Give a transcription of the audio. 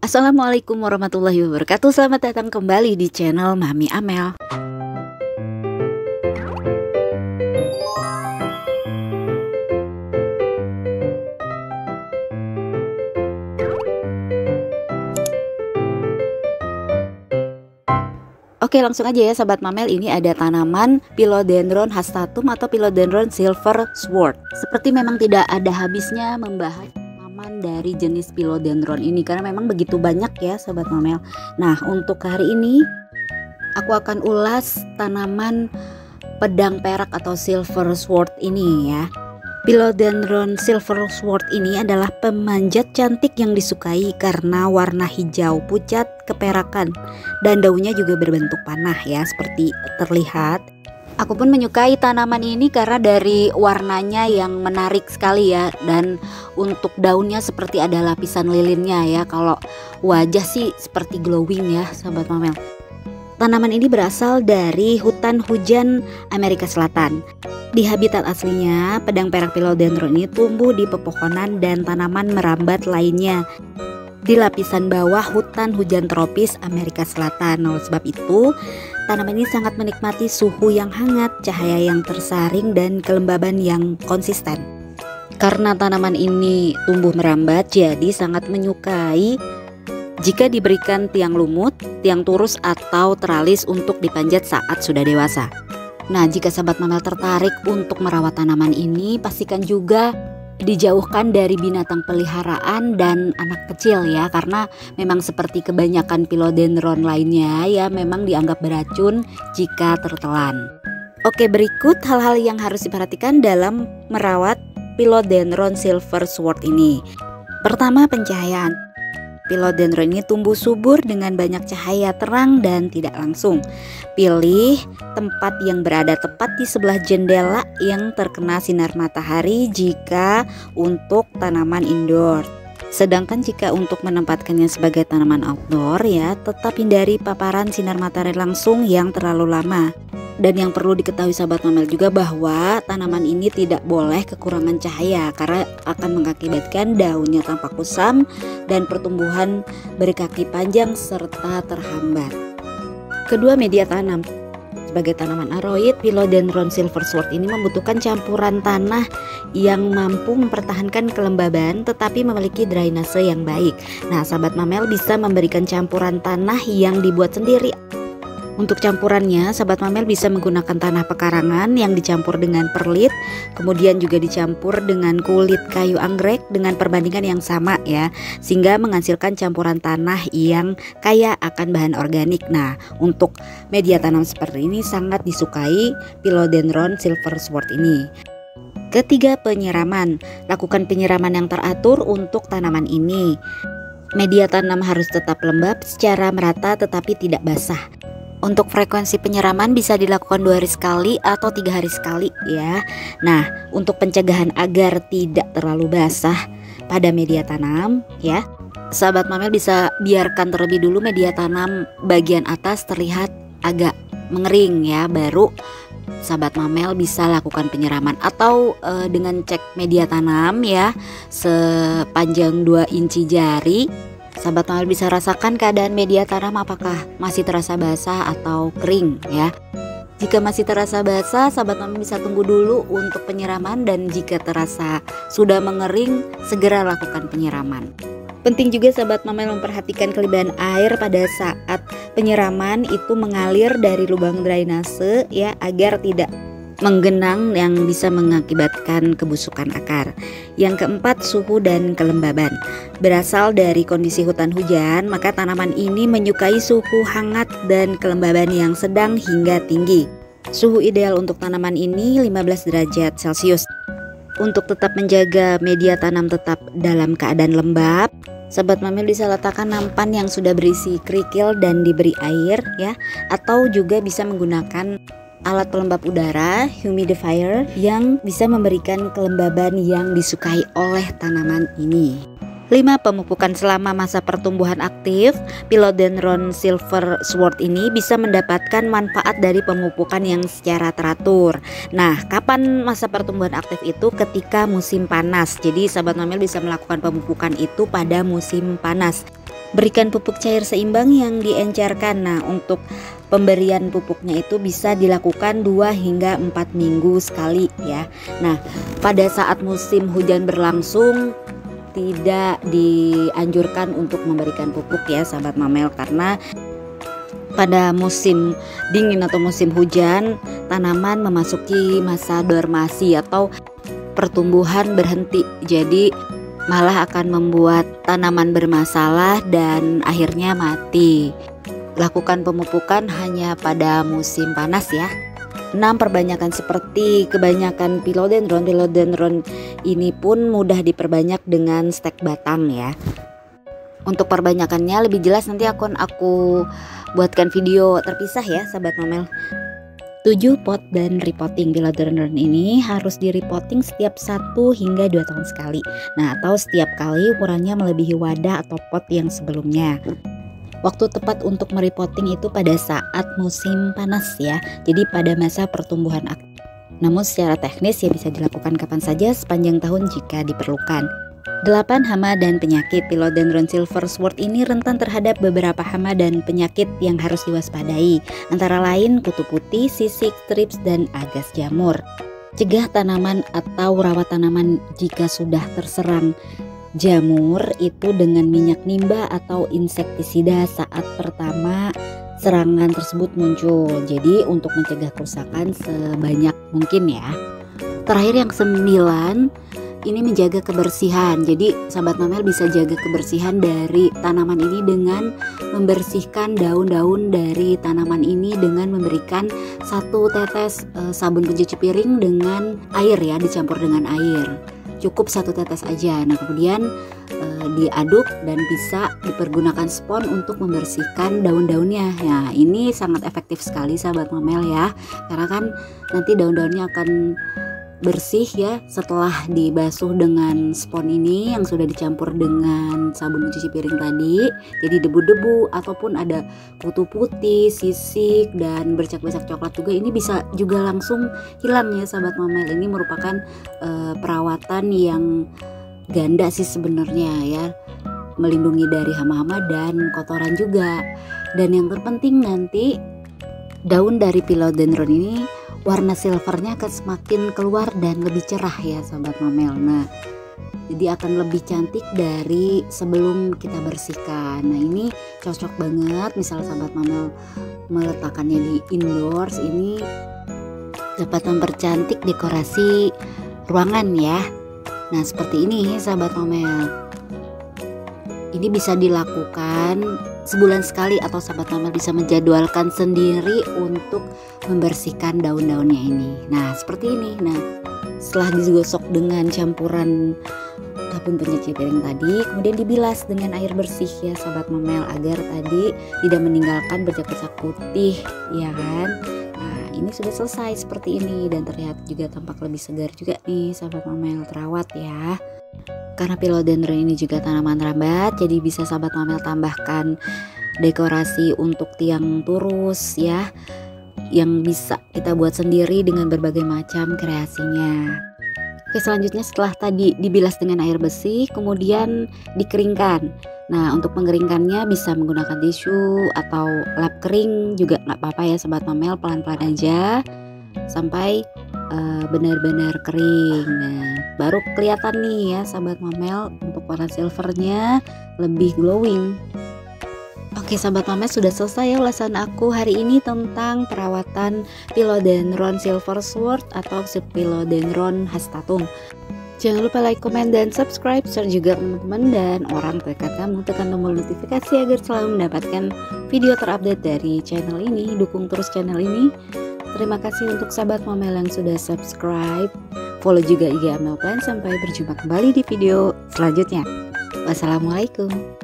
Assalamualaikum warahmatullahi wabarakatuh. Selamat datang kembali di channel Mami Amel. Oke, langsung aja ya sahabat Mamel. Ini ada tanaman Philodendron hastatum atau Philodendron silver sword. Seperti memang tidak ada habisnya membahas tanaman dari jenis Philodendron ini karena memang begitu banyak ya sahabat Mamel. Nah, untuk hari ini aku akan ulas tanaman pedang perak atau silver sword ini ya. Philodendron silver sword ini adalah pemanjat cantik yang disukai karena warna hijau pucat keperakan dan daunnya juga berbentuk panah ya seperti terlihat. Aku pun menyukai tanaman ini karena dari warnanya yang menarik sekali ya, dan untuk daunnya seperti ada lapisan lilinnya ya. Kalau wajah sih seperti glowing ya sahabat Mamel. Tanaman ini berasal dari hutan hujan Amerika Selatan. Di habitat aslinya, pedang perak Philodendron ini tumbuh di pepohonan dan tanaman merambat lainnya di lapisan bawah hutan hujan tropis Amerika Selatan. Oleh sebab itu, tanaman ini sangat menikmati suhu yang hangat, cahaya yang tersaring, dan kelembaban yang konsisten. Karena tanaman ini tumbuh merambat, jadi sangat menyukai jika diberikan tiang lumut, tiang turus, atau teralis untuk dipanjat saat sudah dewasa. Nah, jika sahabat Mamel tertarik untuk merawat tanaman ini, pastikan juga dijauhkan dari binatang peliharaan dan anak kecil ya, karena memang seperti kebanyakan Philodendron lainnya ya, memang dianggap beracun jika tertelan. Oke, berikut hal-hal yang harus diperhatikan dalam merawat Philodendron silver sword ini. Pertama, pencahayaan. Philodendron ini tumbuh subur dengan banyak cahaya terang dan tidak langsung. Pilih tempat yang berada tepat di sebelah jendela yang terkena sinar matahari jika untuk tanaman indoor. Sedangkan jika untuk menempatkannya sebagai tanaman outdoor ya, tetap hindari paparan sinar matahari langsung yang terlalu lama. Dan yang perlu diketahui sahabat Mamel juga bahwa tanaman ini tidak boleh kekurangan cahaya karena akan mengakibatkan daunnya tampak kusam dan pertumbuhan berkaki panjang serta terhambat. Kedua, media tanam. Sebagai tanaman aroid, Philodendron silver sword ini membutuhkan campuran tanah yang mampu mempertahankan kelembaban tetapi memiliki drainase yang baik. Nah, sahabat Mamel bisa memberikan campuran tanah yang dibuat sendiri. Untuk campurannya, sahabat Mamel bisa menggunakan tanah pekarangan yang dicampur dengan perlit, kemudian juga dicampur dengan kulit kayu anggrek dengan perbandingan yang sama ya, sehingga menghasilkan campuran tanah yang kaya akan bahan organik. Nah, untuk media tanam seperti ini sangat disukai Philodendron silver sword ini. Ketiga, penyiraman. Lakukan penyiraman yang teratur untuk tanaman ini. Media tanam harus tetap lembab secara merata tetapi tidak basah. Untuk frekuensi penyiraman bisa dilakukan 2 hari sekali atau 3 hari sekali ya. Nah, untuk pencegahan agar tidak terlalu basah pada media tanam ya, sahabat Mamel bisa biarkan terlebih dulu media tanam bagian atas terlihat agak mengering ya, baru sahabat Mamel bisa lakukan penyiraman. Atau dengan cek media tanam ya sepanjang 2 inci jari, sahabat Mamel bisa rasakan keadaan media tanam apakah masih terasa basah atau kering ya. Jika masih terasa basah, sahabat Mamel bisa tunggu dulu untuk penyiraman, dan jika terasa sudah mengering, segera lakukan penyiraman. Penting juga sahabat Mamel memperhatikan kelebihan air pada saat penyiraman itu mengalir dari lubang drainase ya, agar tidak menggenang yang bisa mengakibatkan kebusukan akar. Yang keempat, suhu dan kelembaban. Berasal dari kondisi hutan hujan, maka tanaman ini menyukai suhu hangat dan kelembaban yang sedang hingga tinggi. Suhu ideal untuk tanaman ini 15 derajat Celcius. Untuk tetap menjaga media tanam tetap dalam keadaan lembab, sahabat Mamel bisa letakkan nampan yang sudah berisi kerikil dan diberi air ya, atau juga bisa menggunakan alat pelembab udara, humidifier, yang bisa memberikan kelembaban yang disukai oleh tanaman ini. 5. Pemupukan selama masa pertumbuhan aktif. Philodendron silver sword ini bisa mendapatkan manfaat dari pemupukan yang secara teratur. Nah, kapan masa pertumbuhan aktif itu? Ketika musim panas. Jadi sahabat Mamel bisa melakukan pemupukan itu pada musim panas. Berikan pupuk cair seimbang yang diencerkan. Nah, untuk pemberian pupuknya itu bisa dilakukan 2 hingga 4 minggu sekali ya. Nah, pada saat musim hujan berlangsung tidak dianjurkan untuk memberikan pupuk ya sahabat Mamel, karena pada musim dingin atau musim hujan tanaman memasuki masa dormasi atau pertumbuhan berhenti. Jadi malah akan membuat tanaman bermasalah dan akhirnya mati. Lakukan pemupukan hanya pada musim panas ya. 6. Perbanyakan seperti kebanyakan philodendron. Philodendron ini pun mudah diperbanyak dengan stek batang ya. Untuk perbanyakannya lebih jelas nanti akan aku buatkan video terpisah ya sahabat Mamel. 7. Pot dan repotting. Philodendron ini harus di repotting setiap 1 hingga 2 tahun sekali. Nah, atau setiap kali ukurannya melebihi wadah atau pot yang sebelumnya. Waktu tepat untuk merepotting itu pada saat musim panas ya. Jadi pada masa pertumbuhan aktif. Namun secara teknis ya bisa dilakukan kapan saja sepanjang tahun jika diperlukan. 8. Hama dan penyakit. Philodendron silver sword ini rentan terhadap beberapa hama dan penyakit yang harus diwaspadai, antara lain kutu putih, sisik, strips, dan agas jamur. Cegah tanaman atau rawat tanaman jika sudah terserang jamur itu dengan minyak nimba atau insektisida saat pertama serangan tersebut muncul. Jadi untuk mencegah kerusakan sebanyak mungkin ya. Terakhir yang 9, ini menjaga kebersihan. Jadi sahabat Mamel bisa jaga kebersihan dari tanaman ini dengan membersihkan daun-daun dari tanaman ini dengan memberikan 1 tetes sabun pencuci piring dengan air ya, dicampur dengan air. Cukup 1 tetes aja. Nah, kemudian diaduk dan bisa dipergunakan spons untuk membersihkan daun-daunnya. Nah, ini sangat efektif sekali sahabat Mamel ya. Karena kan nanti daun-daunnya akan bersih ya setelah dibasuh dengan spons ini yang sudah dicampur dengan sabun cuci piring tadi. Jadi debu-debu ataupun ada kutu putih, sisik, dan bercak-bercak coklat juga ini bisa juga langsung hilang ya sahabat Mamel. Ini merupakan perawatan yang ganda sih sebenarnya ya, melindungi dari hama-hama dan kotoran juga. Dan yang terpenting nanti daun dari philodendron ini warna silvernya akan semakin keluar dan lebih cerah ya sahabat Mamel. Nah, jadi akan lebih cantik dari sebelum kita bersihkan. Nah, ini cocok banget misal sahabat Mamel meletakkannya di indoors, ini dapat mempercantik dekorasi ruangan ya. Nah, seperti ini sahabat Mamel. Ini bisa dilakukan sebulan sekali atau sahabat Mamel bisa menjadwalkan sendiri untuk membersihkan daun-daunnya ini. Nah, seperti ini. Nah, setelah digosok dengan campuran sabun pencuci piring tadi, kemudian dibilas dengan air bersih ya sahabat Mamel agar tadi tidak meninggalkan bercak-bercak putih ya kan. Nah, ini sudah selesai seperti ini dan terlihat juga tampak lebih segar juga nih sahabat Mamel, terawat ya. Karena philodendron ini juga tanaman rambat, jadi bisa sahabat Mamel tambahkan dekorasi untuk tiang turus ya, yang bisa kita buat sendiri dengan berbagai macam kreasinya. Oke, selanjutnya setelah tadi dibilas dengan air bersih, kemudian dikeringkan. Nah, untuk mengeringkannya bisa menggunakan tisu atau lap kering juga nggak apa-apa ya sahabat Mamel, pelan-pelan aja sampai benar-benar kering. Nah, baru kelihatan nih ya sahabat Mamel untuk warna silvernya lebih glowing. Oke sahabat Mamel, sudah selesai ya ulasan aku hari ini tentang perawatan philodendron silver sword atau philodendron hastatum. Jangan lupa like, comment, dan subscribe, share juga teman-teman dan orang terdekat kamu. Tekan tombol notifikasi agar selalu mendapatkan video terupdate dari channel ini. Dukung terus channel ini. Terima kasih untuk sahabat Mamel yang sudah subscribe. Follow juga IG Amel Plan. Sampai berjumpa kembali di video selanjutnya. Wassalamualaikum.